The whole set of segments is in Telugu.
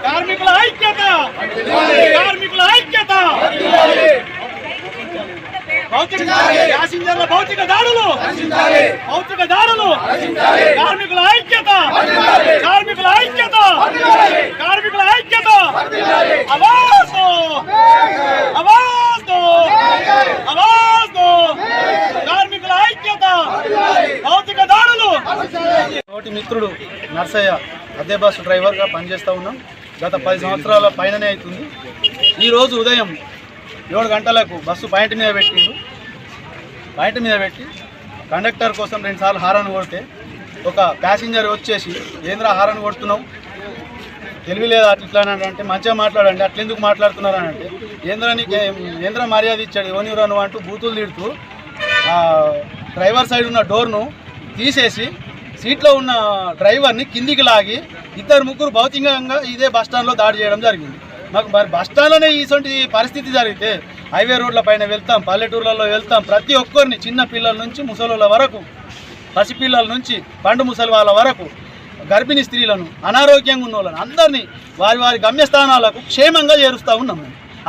కార్మికుల ఐక్యత, కార్మికుల ఐక్యత. ప్యాసింజర్ల భౌతిక దాడులు, భౌతిక దాడులు. కార్మికుల ఐక్యత, కార్మికుల ఐక్యత, కార్మికుల ఐక్యత. ఆవాజ్ దో, ఆవాజ్ దో, ఆవాజ్ దో. కార్మికుల ఐక్యత, భౌతిక దాడులు. తోటి మిత్రుడు నర్సయ్య అదే బస్సు డ్రైవర్గా పనిచేస్తూ ఉన్నాం. గత 10 సంవత్సరాల పైననే అవుతుంది. ఈరోజు ఉదయం 7 గంటలకు బస్సు పాయింట్ మీద పెట్టిండు. పాయింట్ మీద పెట్టి కండక్టర్ కోసం 2 సార్లు హారన్ కొడితే ఒక ప్యాసింజర్ వచ్చేసి ఏంద్రా హారన్ కొడుతున్నావు, తెలివి లేదా అట్లా అంటే మంచిగా మాట్లాడండి, అట్లెందుకు మాట్లాడుతున్నారు అని అంటే ఏంద్ర మర్యాద ఇచ్చాడు ఎవనివ్వరు నువ్వు అంటూ బూతులు తిడుతూ డ్రైవర్ సైడ్ ఉన్న డోర్ను తీసేసి సీట్లో ఉన్న డ్రైవర్ని కిందికి లాగి 2-3 భౌతికంగా ఇదే బస్టాండ్లో దాడి చేయడం జరిగింది. మాకు మరి బస్టాండ్లోనే ఇటువంటి పరిస్థితి జరిగితే హైవే రోడ్ల పైన వెళ్తాం, పల్లెటూర్లలో వెళ్తాం, ప్రతి ఒక్కరిని చిన్న పిల్లల నుంచి ముసలోళ్ళ వరకు, పసిపిల్లల నుంచి పండు ముసలి వాళ్ళ వరకు, గర్భిణీ స్త్రీలను, అనారోగ్యంగా ఉన్న వాళ్ళని అందరినీ వారి వారి గమ్యస్థానాలకు క్షేమంగా చేరుస్తూ ఉన్నాం.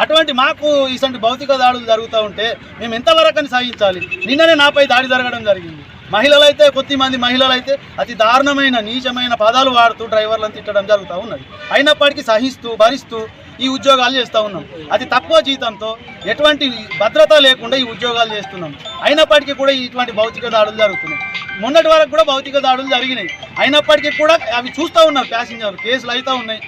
అటువంటి మాకు ఇటువంటి భౌతిక దాడులు జరుగుతూ ఉంటే మేము ఎంతవరకు సహించాలి? నిన్ననే నాపై దాడి జరగడం జరిగింది. మహిళలైతే కొద్దిమంది మహిళలైతే అతి దారుణమైన నీచమైన పదాలు వాడుతూ డ్రైవర్లను తిట్టడం జరుగుతూ ఉన్నది. అయినప్పటికీ సహిస్తూ భరిస్తూ ఈ ఉద్యోగాలు చేస్తూ ఉన్నాం. అతి తక్కువ జీతంతో ఎటువంటి భద్రత లేకుండా ఈ ఉద్యోగాలు చేస్తున్నాం. అయినప్పటికీ కూడా ఇటువంటి భౌతిక దాడులు జరుగుతున్నాయి. మొన్నటి వరకు కూడా భౌతిక దాడులు జరిగినాయి. అయినప్పటికీ కూడా అవి చూస్తూ ఉన్నారు ప్యాసింజర్లు, కేసులు అవుతూ ఉన్నాయి,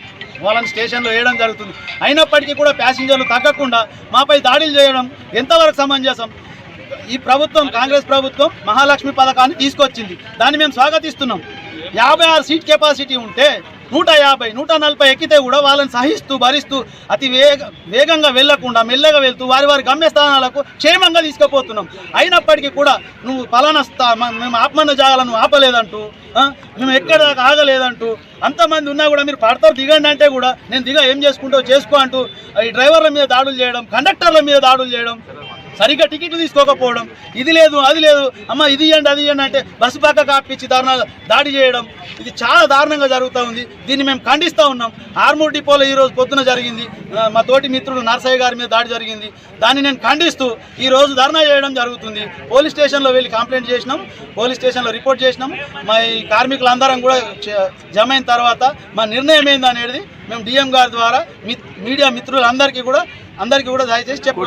వాళ్ళని స్టేషన్లో వేయడం జరుగుతుంది. అయినప్పటికీ కూడా ప్యాసింజర్లు తగ్గకుండా మాపై దాడులు చేయడం ఎంతవరకు సమంజసం? ఈ ప్రభుత్వం, కాంగ్రెస్ ప్రభుత్వం మహాలక్ష్మి పథకాన్ని తీసుకొచ్చింది. దాన్ని మేము స్వాగతిస్తున్నాం. 56 సీట్ కెపాసిటీ ఉంటే 150, 140 ఎక్కితే కూడా వాళ్ళని సహిస్తూ భరిస్తూ అతి వేగంగా వెళ్లకుండా మెల్లగా వెళ్తూ వారి వారి గమ్యస్థానాలకు క్షేమంగా తీసుకుపోతున్నాం. అయినప్పటికీ కూడా నువ్వు పలానా మేము ఆపమన్న జాగాలను ఆపలేదంటూ, మేము ఎక్కడ దాకా ఆగలేదంటూ అంతమంది ఉన్నా కూడా మీరు పడతారు దిగండి అంటే కూడా నేను దిగా ఏం చేసుకుంటావు చేసుకో అంటూ ఈ డ్రైవర్ల మీద దాడులు చేయడం, కండక్టర్ల మీద దాడులు చేయడం, సరిగ్గా టికెట్లు తీసుకోకపోవడం, ఇది లేదు అది లేదు అమ్మ ఇది ఇవ్వండి అది ఇవ్వండి అంటే బస్సు పక్క కాపించి దాడి చేయడం, ఇది చాలా దారుణంగా జరుగుతూ ఉంది. దీన్ని మేము ఖండిస్తూ ఉన్నాం. ఆర్మూర్ డిపోలో ఈరోజు పొద్దున జరిగింది, మా తోటి మిత్రుడు నర్సయ్య గారి మీద దాడి జరిగింది. దాన్ని నేను ఖండిస్తూ ఈరోజు ధర్నా చేయడం జరుగుతుంది. పోలీస్ స్టేషన్లో వెళ్ళి కంప్లైంట్ చేసినాం, పోలీస్ స్టేషన్లో రిపోర్ట్ చేసినాం. మా ఈ కార్మికులందరం కూడా జమ అయిన తర్వాత మా నిర్ణయం ఏందనేది మేము డిఎం గారి ద్వారా మీడియా మిత్రులందరికీ కూడా దయచేసి చెప్ప